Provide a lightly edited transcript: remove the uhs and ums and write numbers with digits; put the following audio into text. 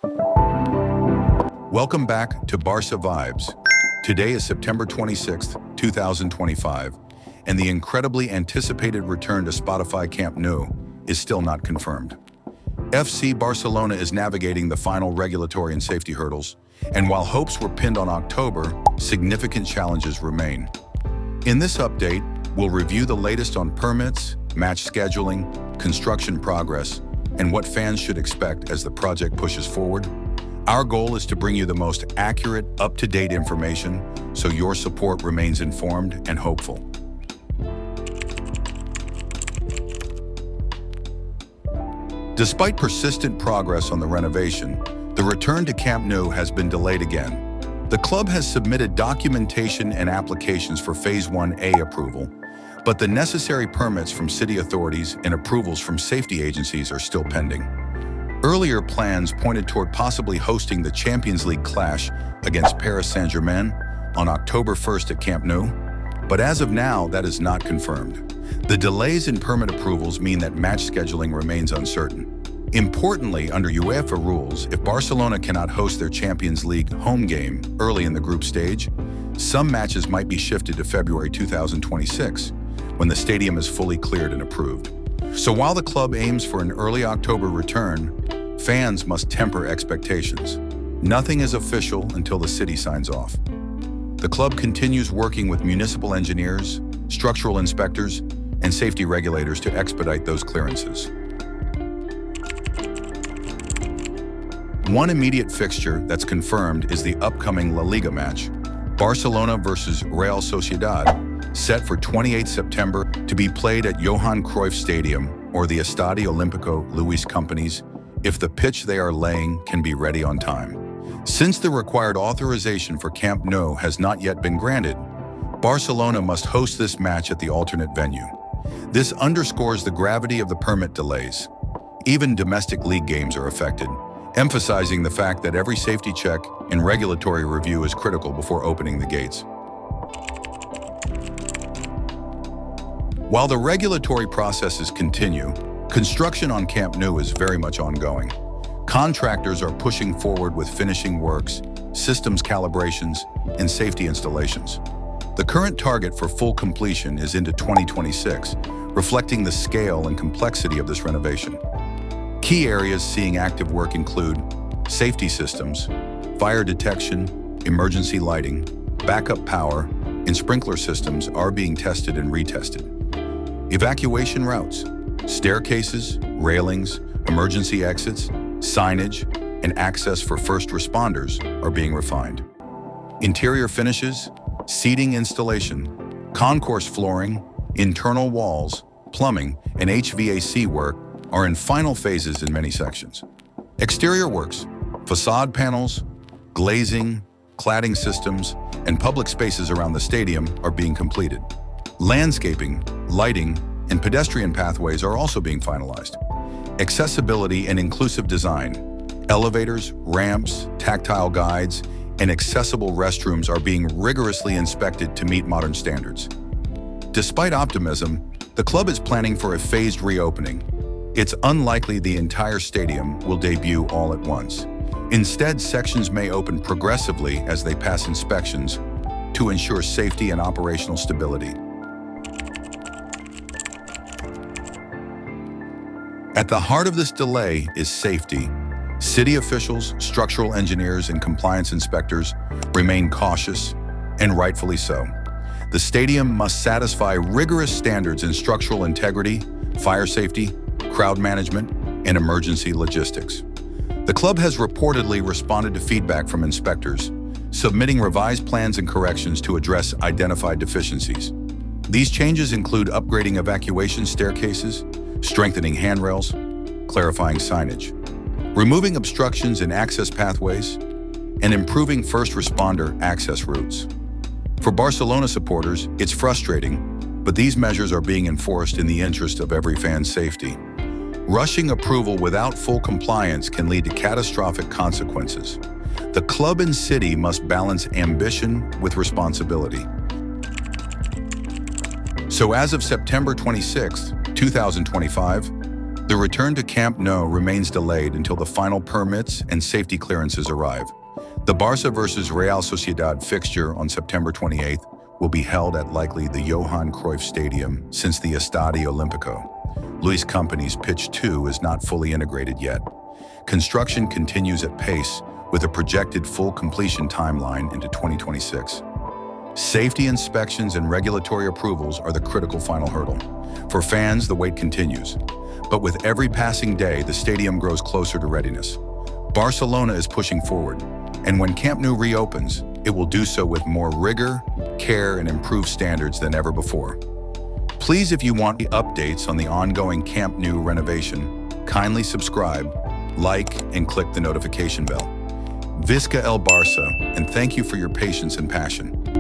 Welcome back to Barça Vibes. Today is September 26th, 2025, and the incredibly anticipated return to Spotify Camp Nou is still not confirmed. FC Barcelona is navigating the final regulatory and safety hurdles, and while hopes were pinned on October, significant challenges remain. In this update, we'll review the latest on permits, match scheduling, construction progress, and what fans should expect as the project pushes forward. Our goal is to bring you the most accurate, up-to-date information so your support remains informed and hopeful. Despite persistent progress on the renovation, the return to Camp Nou has been delayed again. The club has submitted documentation and applications for Phase 1A approval, but the necessary permits from city authorities and approvals from safety agencies are still pending. Earlier plans pointed toward possibly hosting the Champions League clash against Paris Saint-Germain on October 1st at Camp Nou, but as of now, that is not confirmed. The delays in permit approvals mean that match scheduling remains uncertain. Importantly, under UEFA rules, if Barcelona cannot host their Champions League home game early in the group stage, some matches might be shifted to February 2026, when the stadium is fully cleared and approved. So while the club aims for an early October return, fans must temper expectations. Nothing is official until the city signs off. The club continues working with municipal engineers, structural inspectors, and safety regulators to expedite those clearances. One immediate fixture that's confirmed is the upcoming La Liga match, Barcelona versus Real Sociedad, set for 28 September to be played at Johan Cruyff Stadium or the Estadio Olímpico Luis Companys if the pitch they are laying can be ready on time. Since the required authorization for Camp Nou has not yet been granted, Barcelona must host this match at the alternate venue. This underscores the gravity of the permit delays. Even domestic league games are affected, emphasizing the fact that every safety check and regulatory review is critical before opening the gates. While the regulatory processes continue, construction on Camp Nou is very much ongoing. Contractors are pushing forward with finishing works, systems calibrations, and safety installations. The current target for full completion is into 2026, reflecting the scale and complexity of this renovation. Key areas seeing active work include safety systems, fire detection, emergency lighting, backup power, and sprinkler systems are being tested and retested. Evacuation routes, staircases, railings, emergency exits, signage, and access for first responders are being refined. Interior finishes, seating installation, concourse flooring, internal walls, plumbing, and HVAC work are in final phases in many sections. Exterior works, facade panels, glazing, cladding systems, and public spaces around the stadium are being completed. Landscaping, lighting, and pedestrian pathways are also being finalized. Accessibility and inclusive design, elevators, ramps, tactile guides, and accessible restrooms are being rigorously inspected to meet modern standards. Despite optimism, the club is planning for a phased reopening. It's unlikely the entire stadium will debut all at once. Instead, sections may open progressively as they pass inspections to ensure safety and operational stability. At the heart of this delay is safety. City officials, structural engineers, and compliance inspectors remain cautious, and rightfully so. The stadium must satisfy rigorous standards in structural integrity, fire safety, crowd management, and emergency logistics. The club has reportedly responded to feedback from inspectors, submitting revised plans and corrections to address identified deficiencies. These changes include upgrading evacuation staircases, strengthening handrails, clarifying signage, removing obstructions in access pathways, and improving first responder access routes. For Barcelona supporters, it's frustrating, but these measures are being enforced in the interest of every fan's safety. Rushing approval without full compliance can lead to catastrophic consequences. The club and city must balance ambition with responsibility. So as of September 26, 2025, The return to Camp Nou remains delayed until the final permits and safety clearances arrive. The Barça versus Real Sociedad fixture on September 28th will be held at likely the Johan Cruyff Stadium since the Estadio Olimpico. Luis Company's Pitch 2 is not fully integrated yet. Construction continues at pace with a projected full completion timeline into 2026. Safety inspections and regulatory approvals are the critical final hurdle. For fans, the wait continues. But with every passing day, the stadium grows closer to readiness. Barcelona is pushing forward, and when Camp Nou reopens, it will do so with more rigor, care, and improved standards than ever before. Please, if you want updates on the ongoing Camp Nou renovation, kindly subscribe, like, and click the notification bell. Visca el Barça, and thank you for your patience and passion.